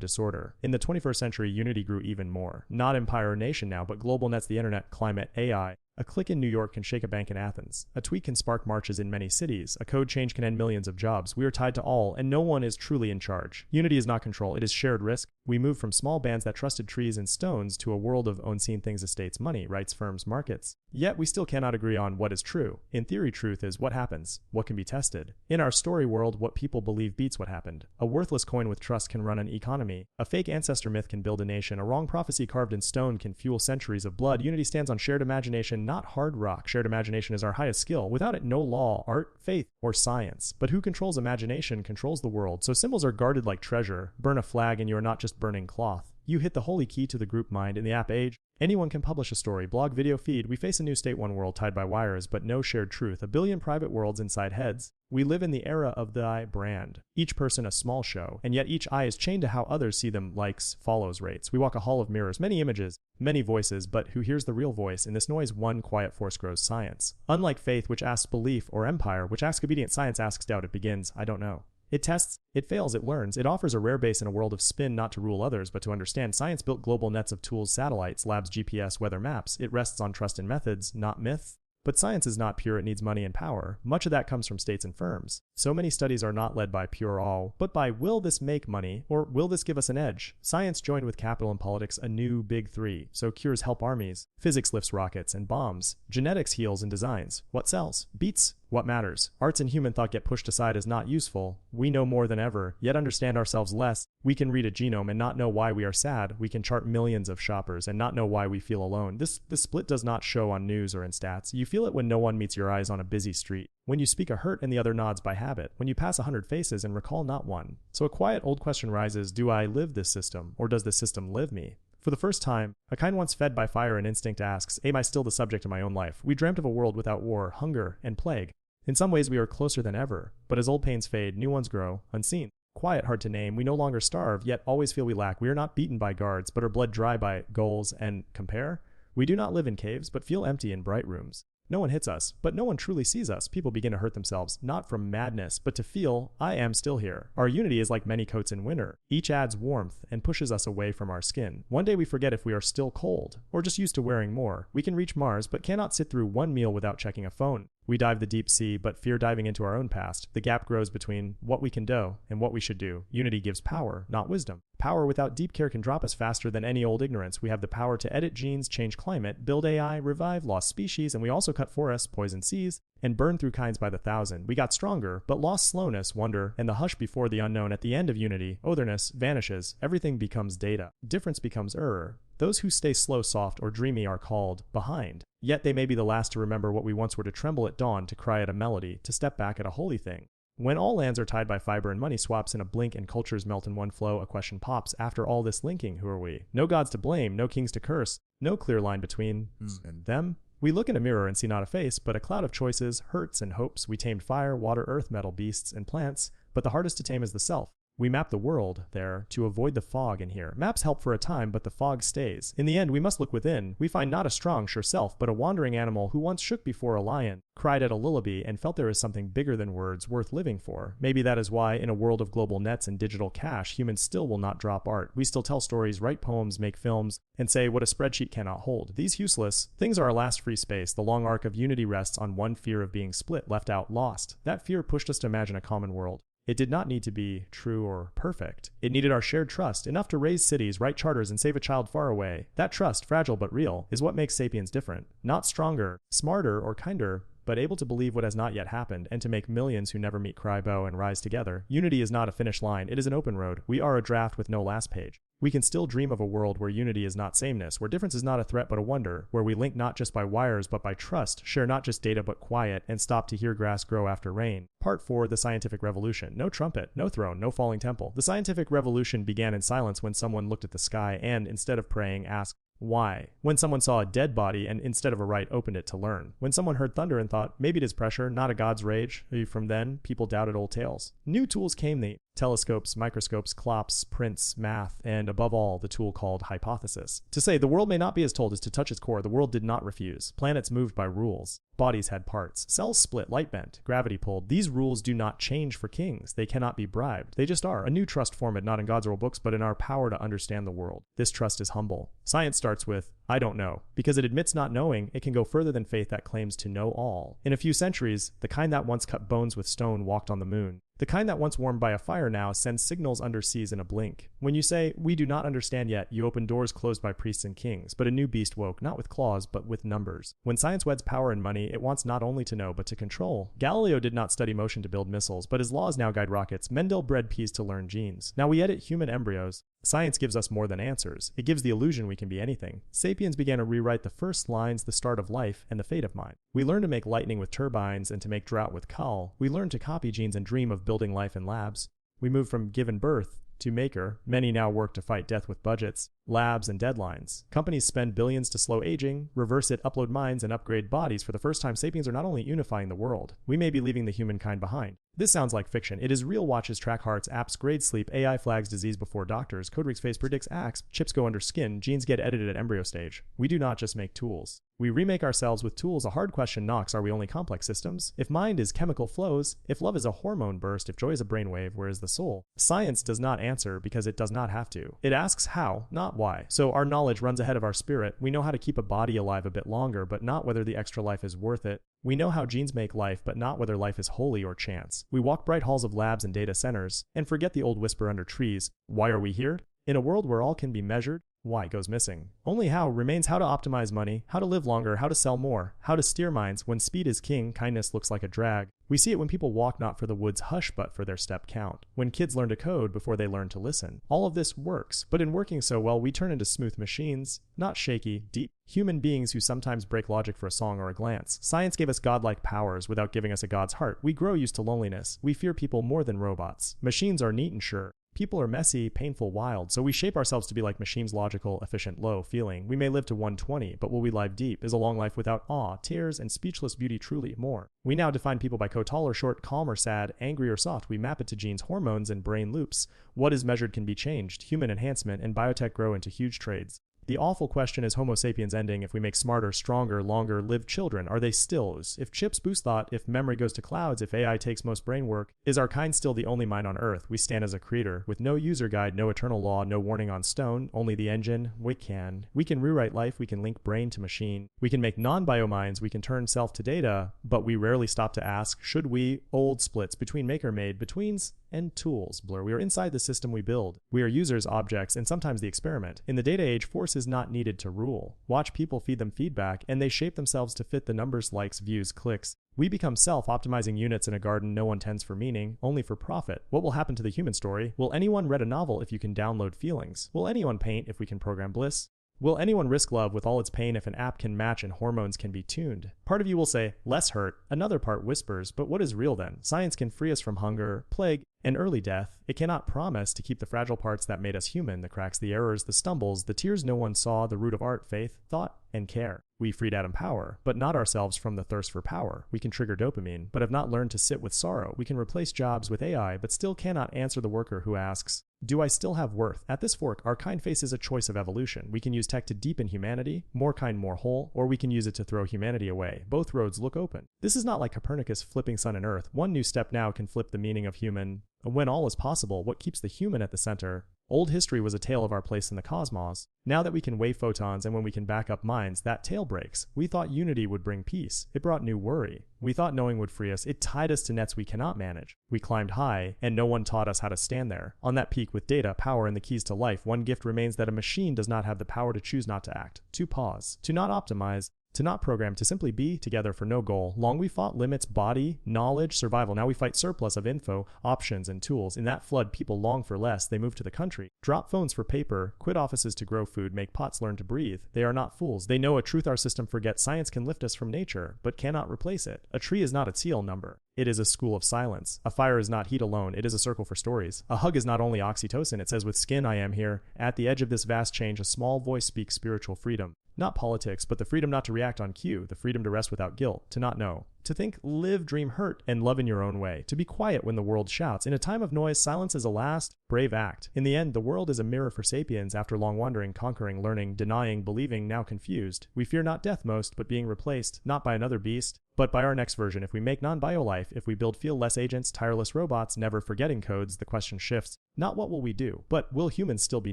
disorder. In the 21st century, unity grew even more. Not empire or nation now, but global nets, the internet, climate, AI. A click in New York can shake a bank in Athens. A tweet can spark marches in many cities. A code change can end millions of jobs. We are tied to all, and no one is truly in charge. Unity is not control. It is shared risk. We move from small bands that trusted trees and stones to a world of unseen things, estates, money, rights, firms, markets. Yet we still cannot agree on what is true. In theory, truth is what happens, what can be tested. In our story world, what people believe beats what happened. A worthless coin with trust can run an economy. A fake ancestor myth can build a nation. A wrong prophecy carved in stone can fuel centuries of blood. Unity stands on shared imagination, not hard rock. Shared imagination is our highest skill. Without it, no law, art, faith, or science. But who controls imagination controls the world. So symbols are guarded like treasure. Burn a flag and you are not just burning cloth. You hit the holy key to the group mind. In the app age, anyone can publish a story, blog, video, feed. We face a new state, one world tied by wires, but no shared truth. A billion private worlds inside heads. We live in the era of the I brand. Each person a small show, and yet each eye is chained to how others see them, likes, follows, rates. We walk a hall of mirrors, many images, many voices, but who hears the real voice? In this noise, one quiet force grows science. Unlike faith, which asks belief, or empire, which asks obedience, science asks doubt. It begins, I don't know. It tests, it fails, it learns. It offers a rare base in a world of spin, not to rule others, but to understand. Science built global nets of tools, satellites, labs, GPS, weather maps. It rests on trust in methods, not myths. But science is not pure, it needs money and power. Much of that comes from states and firms. So many studies are not led by pure all, but by will this make money, or will this give us an edge? Science joined with capital and politics, a new big three. So cures help armies, physics lifts rockets and bombs, genetics heals and designs. What sells? Beats what matters. Arts and human thought get pushed aside as not useful. We know more than ever, yet understand ourselves less. We can read a genome and not know why we are sad. We can chart millions of shoppers and not know why we feel alone. This split does not show on news or in stats. You feel it when no one meets your eyes on a busy street. When you speak a hurt and the other nods by habit. When you pass 100 faces and recall not one. So a quiet old question rises, do I live this system, or does this system live me? For the first time, a kind once fed by fire and instinct asks, am I still the subject of my own life? We dreamt of a world without war, hunger, and plague. In some ways we are closer than ever, but as old pains fade, new ones grow, unseen. Quiet, hard to name, we no longer starve, yet always feel we lack. We are not beaten by guards, but are bled dry by goals and compare. We do not live in caves, but feel empty in bright rooms. No one hits us, but no one truly sees us. People begin to hurt themselves, not from madness, but to feel, I am still here. Our unity is like many coats in winter. Each adds warmth and pushes us away from our skin. One day we forget if we are still cold, or just used to wearing more. We can reach Mars, but cannot sit through one meal without checking a phone. We dive the deep sea, but fear diving into our own past. The gap grows between what we can do and what we should do. Unity gives power, not wisdom. Power without deep care can drop us faster than any old ignorance. We have the power to edit genes, change climate, build AI, revive lost species, and we also cut forests, poison seas, and burn through kinds by the thousand. We got stronger, but lost slowness, wonder, and the hush before the unknown. At the end of unity, otherness vanishes. Everything becomes data. Difference becomes error. Those who stay slow, soft, or dreamy are called behind. Yet they may be the last to remember what we once were, to tremble at dawn, to cry at a melody, to step back at a holy thing. When all lands are tied by fiber and money swaps in a blink and cultures melt in one flow, a question pops. After all this linking, who are we? No gods to blame, no kings to curse, no clear line between and them. We look in a mirror and see not a face, but a cloud of choices, hurts and hopes. We tamed fire, water, earth, metal, beasts, and plants, but the hardest to tame is the self. We map the world there to avoid the fog in here. Maps help for a time, but the fog stays. In the end, we must look within. We find not a strong, sure self, but a wandering animal who once shook before a lion, cried at a lullaby, and felt there is something bigger than words, worth living for. Maybe that is why, in a world of global nets and digital cash, humans still will not drop art. We still tell stories, write poems, make films, and say what a spreadsheet cannot hold. These useless things are our last free space. The long arc of unity rests on one fear of being split, left out, lost. That fear pushed us to imagine a common world. It did not need to be true or perfect. It needed our shared trust, enough to raise cities, write charters, and save a child far away. That trust, fragile but real, is what makes Sapiens different. Not stronger, smarter, or kinder, but able to believe what has not yet happened, and to make millions who never meet cry bow and rise together. Unity is not a finish line, it is an open road. We are a draft with no last page. We can still dream of a world where unity is not sameness, where difference is not a threat but a wonder, where we link not just by wires but by trust, share not just data but quiet, and stop to hear grass grow after rain. Part 4. The Scientific Revolution. No trumpet, no throne, no falling temple. The scientific revolution began in silence when someone looked at the sky and, instead of praying, asked, why? When someone saw a dead body and instead of a right opened it to learn. When someone heard thunder and thought, maybe it is pressure, not a god's rage. From then, people doubted old tales. New tools came. The telescopes, microscopes, clocks, prints, math, and above all, the tool called hypothesis. To say the world may not be as told is to touch its core. The world did not refuse. Planets moved by rules. Bodies had parts. Cells split, light bent, gravity pulled. These rules do not change for kings. They cannot be bribed. They just are. A new trust formed, not in God's oral books, but in our power to understand the world. This trust is humble. Science starts with, I don't know. Because it admits not knowing, it can go further than faith that claims to know all. In a few centuries, the kind that once cut bones with stone walked on the moon. The kind that once warmed by a fire now sends signals underseas in a blink. When you say, we do not understand yet, you open doors closed by priests and kings. But a new beast woke, not with claws, but with numbers. When science weds power and money, it wants not only to know, but to control. Galileo did not study motion to build missiles, but his laws now guide rockets. Mendel bred peas to learn genes. Now we edit human embryos. Science gives us more than answers. It gives the illusion we can be anything. Sapiens began to rewrite the first lines, the start of life, and the fate of mind. We learned to make lightning with turbines and to make drought with coal. We learned to copy genes and dream of building life in labs. We moved from given birth to maker. Many now work to fight death with budgets, labs, and deadlines. Companies spend billions to slow aging, reverse it, upload minds, and upgrade bodies. For the first time, sapiens are not only unifying the world, we may be leaving the humankind behind. This sounds like fiction. It is real. Watches track hearts, apps grade sleep, AI flags disease before doctors, Codrig's face predicts acts, chips go under skin, genes get edited at embryo stage. We do not just make tools. We remake ourselves with tools. A hard question knocks, are we only complex systems? If mind is chemical flows, if love is a hormone burst, if joy is a brainwave, where is the soul? Science does not answer because it does not have to. It asks how, not why. So our knowledge runs ahead of our spirit. We know how to keep a body alive a bit longer, but not whether the extra life is worth it. We know how genes make life, but not whether life is holy or chance. We walk bright halls of labs and data centers, and forget the old whisper under trees. Why are we here? In a world where all can be measured, why goes missing. Only how remains. How to optimize money, how to live longer, how to sell more, how to steer minds. When speed is king, kindness looks like a drag. We see it when people walk not for the wood's hush but for their step count. When kids learn to code before they learn to listen. All of this works, but in working so well, we turn into smooth machines, not shaky, deep human beings who sometimes break logic for a song or a glance. Science gave us godlike powers without giving us a god's heart. We grow used to loneliness. We fear people more than robots. Machines are neat and sure. People are messy, painful, wild, so we shape ourselves to be like machines, logical, efficient, low, feeling. We may live to 120, but will we live deep? Is a long life without awe, tears, and speechless beauty truly more? We now define people by tall or short, calm or sad, angry or soft. We map it to genes, hormones, and brain loops. What is measured can be changed. Human enhancement and biotech grow into huge trades. The awful question is Homo sapiens ending if we make smarter, stronger, longer lived children? Are they stills? If chips boost thought, if memory goes to clouds, if AI takes most brain work, is our kind still the only mind on Earth? We stand as a creator, with no user guide, no eternal law, no warning on stone, only the engine. We can rewrite life, we can link brain to machine, we can make non-bio minds, we can turn self to data, but we rarely stop to ask, should we? Old splits between maker-made, betweens, and tools blur. We are inside the system we build. We are users, objects, and sometimes the experiment. In the data age, force is not needed to rule. Watch people feed them feedback, and they shape themselves to fit the numbers, likes, views, clicks. We become self-optimizing units in a garden no one tends for meaning, only for profit. What will happen to the human story? Will anyone read a novel if you can download feelings? Will anyone paint if we can program bliss? Will anyone risk love with all its pain if an app can match and hormones can be tuned? Part of you will say, less hurt. Another part whispers, but what is real then? Science can free us from hunger, plague, and early death. It cannot promise to keep the fragile parts that made us human, the cracks, the errors, the stumbles, the tears no one saw, the root of art, faith, thought, and care. We freed Adam power, but not ourselves from the thirst for power. We can trigger dopamine, but have not learned to sit with sorrow. We can replace jobs with AI, but still cannot answer the worker who asks, do I still have worth? At this fork, our kind faces a choice of evolution. We can use tech to deepen humanity, more kind, more whole, or we can use it to throw humanity away. Both roads look open. This is not like Copernicus flipping sun and earth. One new step now can flip the meaning of human. When all is possible, what keeps the human at the center? Old history was a tale of our place in the cosmos. Now that we can weigh photons and when we can back up minds, that tale breaks. We thought unity would bring peace. It brought new worry. We thought knowing would free us. It tied us to nets we cannot manage. We climbed high, and no one taught us how to stand there. On that peak with data, power, and the keys to life, one gift remains that a machine does not have the power to choose not to act, to pause, to not optimize, To not program, to simply be together for no goal. Long we fought limits, body, knowledge, survival. Now we fight surplus of info, options, and tools. In that flood, people long for less. They move to the country. Drop phones for paper, quit offices to grow food, make pots learn to breathe. They are not fools. They know a truth our system forgets. Science can lift us from nature, but cannot replace it. A tree is not a seal number. It is a school of silence. A fire is not heat alone. It is a circle for stories. A hug is not only oxytocin. It says, with skin I am here. At the edge of this vast change, a small voice speaks spiritual freedom. Not politics, but the freedom not to react on cue, the freedom to rest without guilt, to not know. To think, live, dream, hurt, and love in your own way. To be quiet when the world shouts. In a time of noise, silence is a last, brave act. In the end, the world is a mirror for sapiens after long wandering, conquering, learning, denying, believing, now confused. We fear not death most, but being replaced, not by another beast, but by our next version. If we make non-bio life, if we build feel-less agents, tireless robots, never forgetting codes, the question shifts. Not what will we do, but will humans still be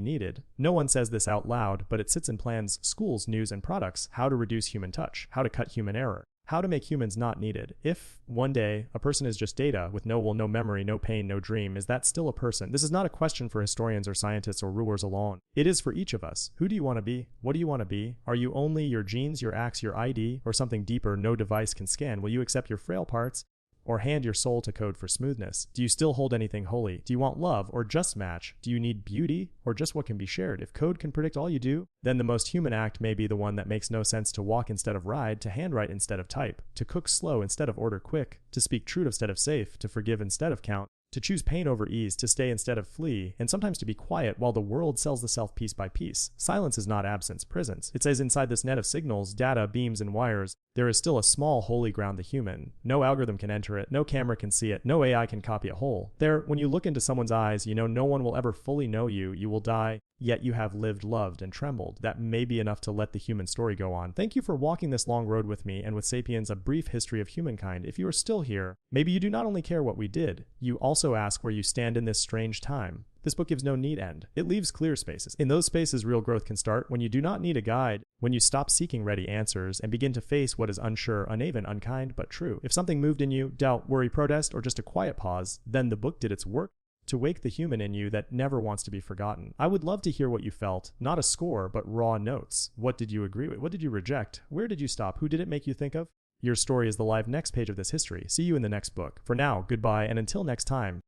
needed? No one says this out loud, but it sits in plans, schools, news, and products. How to reduce human touch, how to cut human error. How to make humans not needed. If, one day, a person is just data with no will, no memory, no pain, no dream, is that still a person? This is not a question for historians or scientists or rulers alone. It is for each of us. Who do you want to be? What do you want to be? Are you only your genes, your acts, your ID, or something deeper no device can scan? Will you accept your frail parts or hand your soul to code for smoothness? Do you still hold anything holy? Do you want love or just match? Do you need beauty or just what can be shared? If code can predict all you do, then the most human act may be the one that makes no sense: to walk instead of ride, to handwrite instead of type, to cook slow instead of order quick, to speak true instead of safe, to forgive instead of count, to choose pain over ease, to stay instead of flee, and sometimes to be quiet while the world sells the self piece by piece. Silence is not absence, presence. It says inside this net of signals, data, beams, and wires, there is still a small holy ground, the human. No algorithm can enter it, no camera can see it, no AI can copy it whole. There, when you look into someone's eyes, you know no one will ever fully know you. You will die, yet you have lived, loved, and trembled. That may be enough to let the human story go on. Thank you for walking this long road with me and with Sapiens, a brief history of humankind. If you are still here, maybe you do not only care what we did, you also ask where you stand in this strange time. This book gives no neat end. It leaves clear spaces. In those spaces, real growth can start when you do not need a guide, when you stop seeking ready answers and begin to face what is unsure, uneven, unkind, but true. If something moved in you, doubt, worry, protest, or just a quiet pause, then the book did its work to wake the human in you that never wants to be forgotten. I would love to hear what you felt, not a score, but raw notes. What did you agree with? What did you reject? Where did you stop? Who did it make you think of? Your story is the live next page of this history. See you in the next book. For now, goodbye, and until next time,